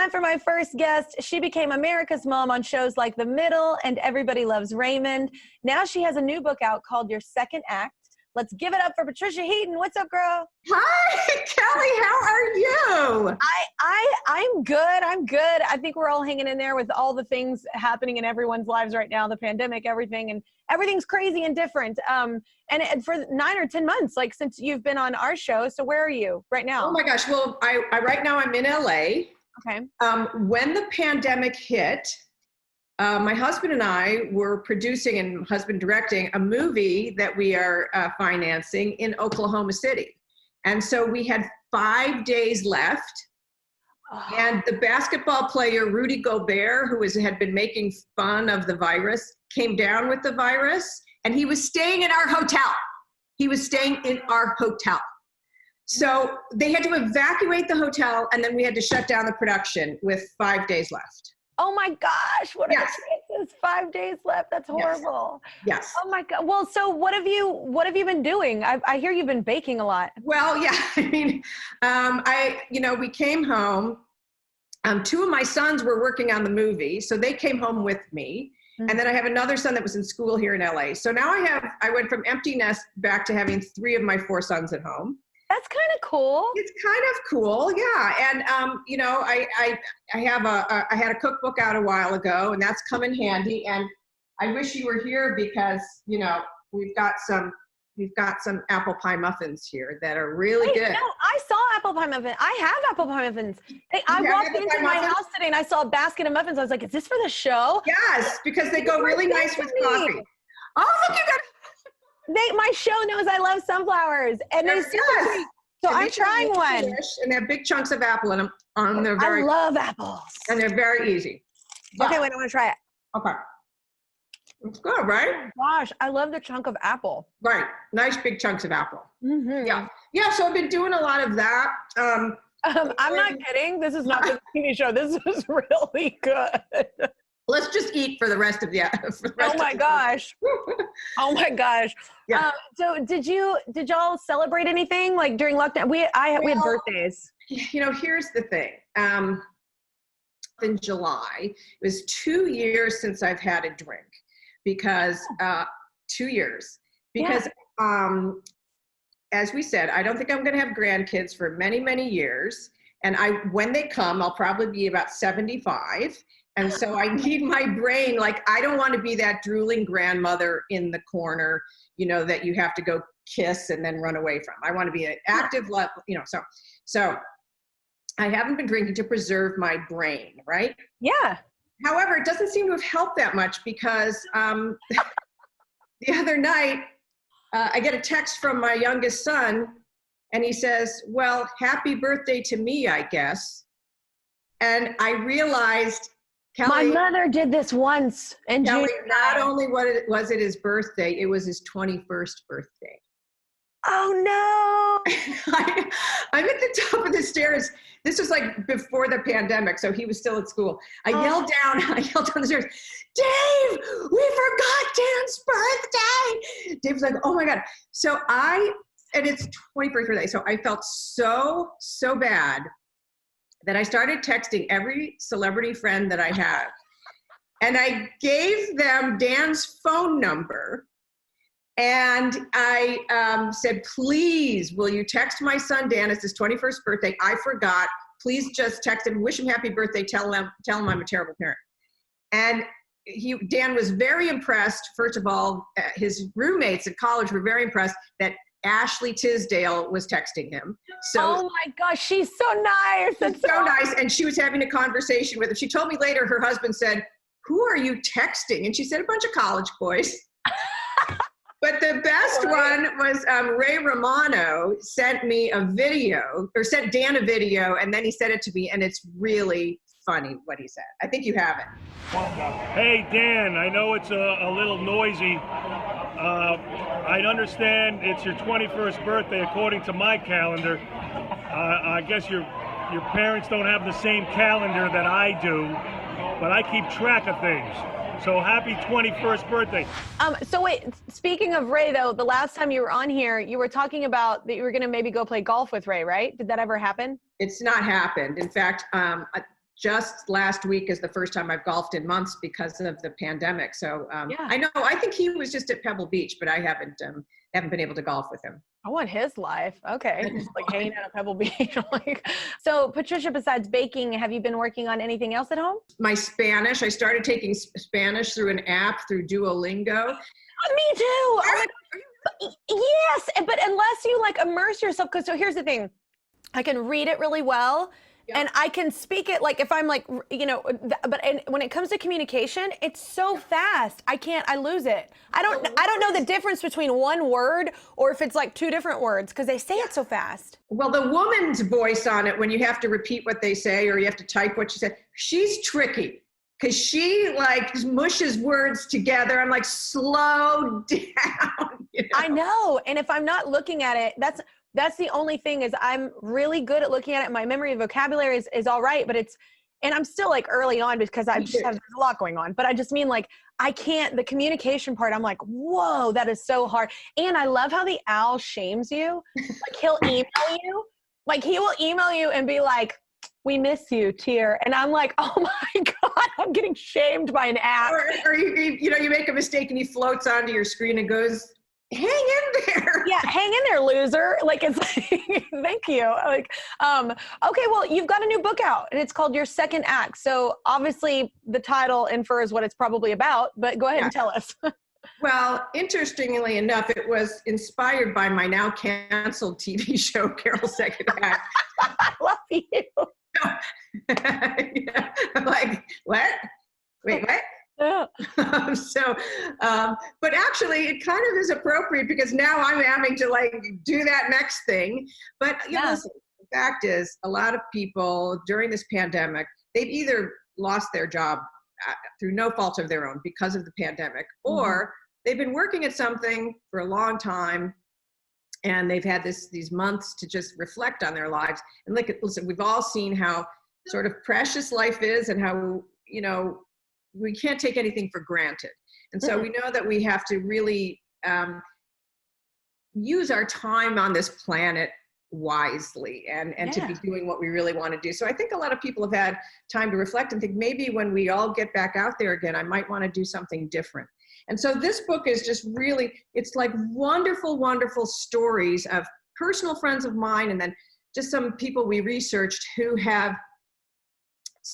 time for my first guest. She became America's Mom on shows like The Middle and Everybody Loves Raymond. Now she has a new book out called Your Second Act. Let's give it up for Patricia Heaton. What's up, girl? Hi, Kelly. How are you? I'm good. I'm good. I think we're all hanging in there with all the things happening in everyone's lives right now, the pandemic, everything, and everything's crazy and different. And for 9 or 10 months, like since you've been on our show. So where are you right now? Oh my gosh. Well, I right now I'm in LA. Okay. When the pandemic hit, my husband and I were producing and husband directing a movie that we are financing in Oklahoma City. And so we had 5 days left. And the basketball player, Rudy Gobert, who had been making fun of the virus, came down with the virus, and he was staying in our hotel. He was staying in our hotel. So they had to evacuate the hotel, and then we had to shut down the production with 5 days left. Oh my gosh, what are the chances? 5 days left. That's horrible. Yes. Oh my God. Well, so what have you been doing? I hear you've been baking a lot. Well, yeah. I mean, we came home. 2 of my sons were working on the movie, so they came home with me. Mm-hmm. And then I have another son that was in school here in LA. So now I went from empty nest back to having 3 of my 4 sons at home. That's kind of cool. It's kind of cool, yeah. And I had a cookbook out a while ago, and that's come in handy. And I wish you were here because we've got some apple pie muffins here that are really good. No, I saw apple pie muffins. I have apple pie muffins. I walked into my house today and I saw a basket of muffins. I was like, "Is this for the show?" Yes, because they go really nice with coffee. Oh, look, you got. My show knows I love sunflowers, and they sweet. So I'm trying one. And they have big chunks of apple in them. I love apples. And they're very easy. Yeah. Okay, wait, I want to try it. Okay. It's good, right? Oh my gosh, I love the chunk of apple. Right, nice big chunks of apple. Mm-hmm. Yeah. So I've been doing a lot of that. I'm not kidding. This is not the TV show. This is really good. Let's just eat for the rest of the. Oh my gosh! Oh my gosh! Yeah. So did y'all celebrate anything like during lockdown? We had birthdays. Here's the thing. In July, it was 2 years since I've had a drink because 2 years because as we said, I don't think I'm going to have grandkids for many, many years. And when they come, I'll probably be about 75. And so I need my brain, like, I don't want to be that drooling grandmother in the corner, that you have to go kiss and then run away from. I want to be an active, so I haven't been drinking to preserve my brain, right? Yeah. However, it doesn't seem to have helped that much because the other night I get a text from my youngest son and he says, "Well, happy birthday to me, I guess." And I realized, Kelly, my mother did this once in June. Not only was it his birthday, it was his 21st birthday. Oh no! I'm at the top of the stairs. This was like before the pandemic, so he was still at school. I yelled down the stairs, "Dave, we forgot Dan's birthday!" Dave was like, "Oh my God!" So and it's 21st birthday, so I felt so bad that I started texting every celebrity friend that I have. And I gave them Dan's phone number. And I said, "Please, will you text my son Dan? It's his 21st birthday. I forgot. Please just text him, wish him happy birthday, tell him I'm a terrible parent." And Dan was very impressed. First of all, his roommates at college were very impressed that Ashley Tisdale was texting him. So, oh my gosh, she's so nice. That's so nice. And she was having a conversation with him. She told me later, her husband said, "Who are you texting?" And she said, "A bunch of college boys." But the best one was Ray Romano sent me a video, or sent Dan a video, and then he sent it to me, and it's really funny what he said. I think you have it. Hey, Dan, I know it's a little noisy. I understand it's your 21st birthday according to my calendar. I guess your parents don't have the same calendar that I do, but I keep track of things. So happy 21st birthday. So wait, speaking of Ray though, the last time you were on here, you were talking about that you were going to maybe go play golf with Ray, right? Did that ever happen? It's not happened. In fact, just last week is the first time I've golfed in months because of the pandemic. So Yeah. I know, I think he was just at Pebble Beach, but I haven't been able to golf with him. I want his life. Okay. Just like hanging out at Pebble Beach. Like, so Patricia, besides baking, have you been working on anything else at home? My Spanish, I started taking Spanish through an app through Duolingo. Me too. Oh my, yes. But unless you like immerse yourself, because so here's the thing, I can read it really well. Yeah. And I can speak it like if I'm like, you know, and when it comes to communication, it's so fast. I lose it. I don't know the difference between one word or if it's like two different words because they say it so fast. Well, the woman's voice on it, when you have to repeat what they say or you have to type what she said, she's tricky because she like mushes words together. I'm like, slow down. You know? I know. And if I'm not looking at it, that's the only thing is I'm really good at looking at it. My memory of vocabulary is all right, but and I'm still like early on because I just have a lot going on, but I just mean like, I can't, the communication part, I'm like, whoa, that is so hard. And I love how the owl shames you. Like he'll email you, like he will email you and be like, we miss you, tear. And I'm like, oh my God, I'm getting shamed by an app. Or you make a mistake and he floats onto your screen and goes, hang in there. Yeah, hang in there, loser. Like it's like, thank you. Like, okay, well, you've got a new book out and it's called Your Second Act. So obviously the title infers what it's probably about, but go ahead and tell us. Well, interestingly enough, it was inspired by my now canceled TV show, Carol's Second Act. I love you. Yeah. I'm like, what? Wait, what? Yeah. But actually it kind of is appropriate because now I'm having to like do that next thing. But you know, listen, the fact is a lot of people during this pandemic, they've either lost their job through no fault of their own because of the pandemic, or they've been working at something for a long time and they've had these months to just reflect on their lives. And listen, we've all seen how sort of precious life is and how, you know, we can't take anything for granted. And so we know that we have to really use our time on this planet wisely and to be doing what we really want to do. So I think a lot of people have had time to reflect and think maybe when we all get back out there again, I might want to do something different. And so this book is just really, it's like wonderful, wonderful stories of personal friends of mine and then just some people we researched who have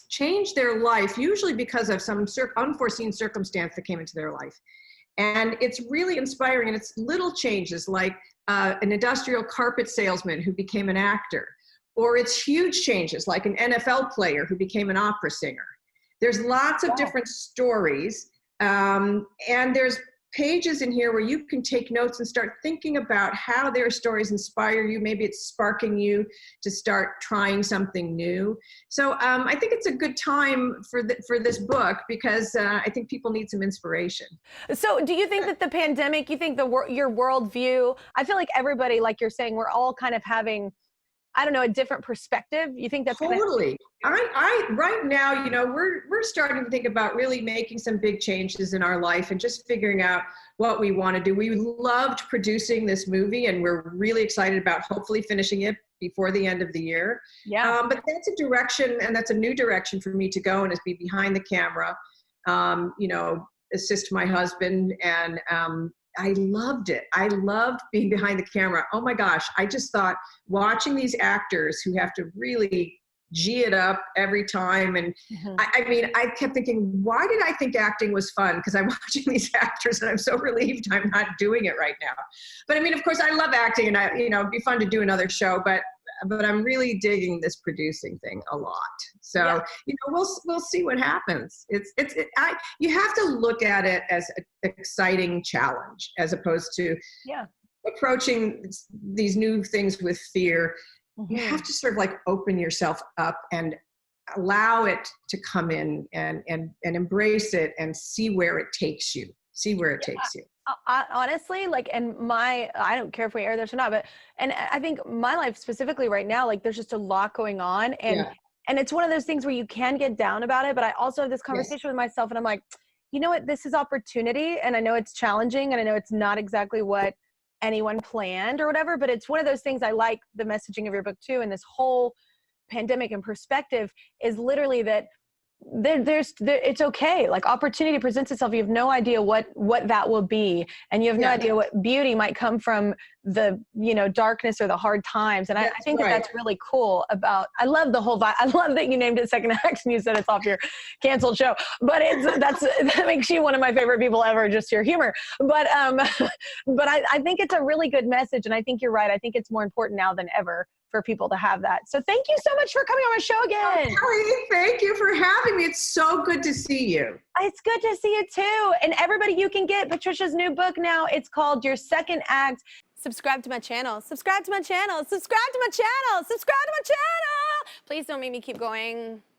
changed their life, usually because of some unforeseen circumstance that came into their life. And it's really inspiring, and it's little changes like an industrial carpet salesman who became an actor, or it's huge changes like an NFL player who became an opera singer. There's lots of different stories, and there's pages in here where you can take notes and start thinking about how their stories inspire you. Maybe it's sparking you to start trying something new. So I think it's a good time for this book because I think people need some inspiration. So do you think that the pandemic, you think your worldview, I feel like everybody, like you're saying, we're all kind of having, I don't know, a different perspective. You think that's totally? I right now, you know, we're starting to think about really making some big changes in our life and just figuring out what we want to do. We loved producing this movie, and we're really excited about hopefully finishing it before the end of the year. Yeah. But that's a direction, and that's a new direction for me to go, and is be behind the camera. You know, assist my husband, and I loved it. I loved being behind the camera. Oh my gosh. I just thought watching these actors who have to really G it up every time. And I mean, I kept thinking, why did I think acting was fun? Because I'm watching these actors and I'm so relieved I'm not doing it right now. But I mean, of course I love acting, and it'd be fun to do another show, but I'm really digging this producing thing a lot. So, you know, we'll see what happens. You have to look at it as an exciting challenge as opposed to approaching these new things with fear. You have to sort of like open yourself up and allow it to come in and embrace it and see where it takes you. Takes you. Honestly, like, and I don't care if we air this or not, but, and I think my life specifically right now, like there's just a lot going on, and it's one of those things where you can get down about it, but I also have this conversation with myself and I'm like, you know what, this is opportunity, and I know it's challenging, and I know it's not exactly what anyone planned or whatever, but it's one of those things. I like the messaging of your book too, and this whole pandemic in perspective is literally that it's okay. Like, opportunity presents itself. You have no idea what that will be. And you have no idea what beauty might come from the, darkness or the hard times. And I think that's really cool I love the whole vibe. I love that you named it Second Act and you said it's off your canceled show, but that makes you one of my favorite people ever, just your humor. But I think it's a really good message. And I think you're right. I think it's more important now than ever for people to have that. So thank you so much for coming on my show again. Kelly, thank you for having me. It's so good to see you. It's good to see you too. And everybody, you can get Patricia's new book now. It's called Your Second Act. Subscribe to my channel. Subscribe to my channel. Subscribe to my channel. Subscribe to my channel. Please don't make me keep going.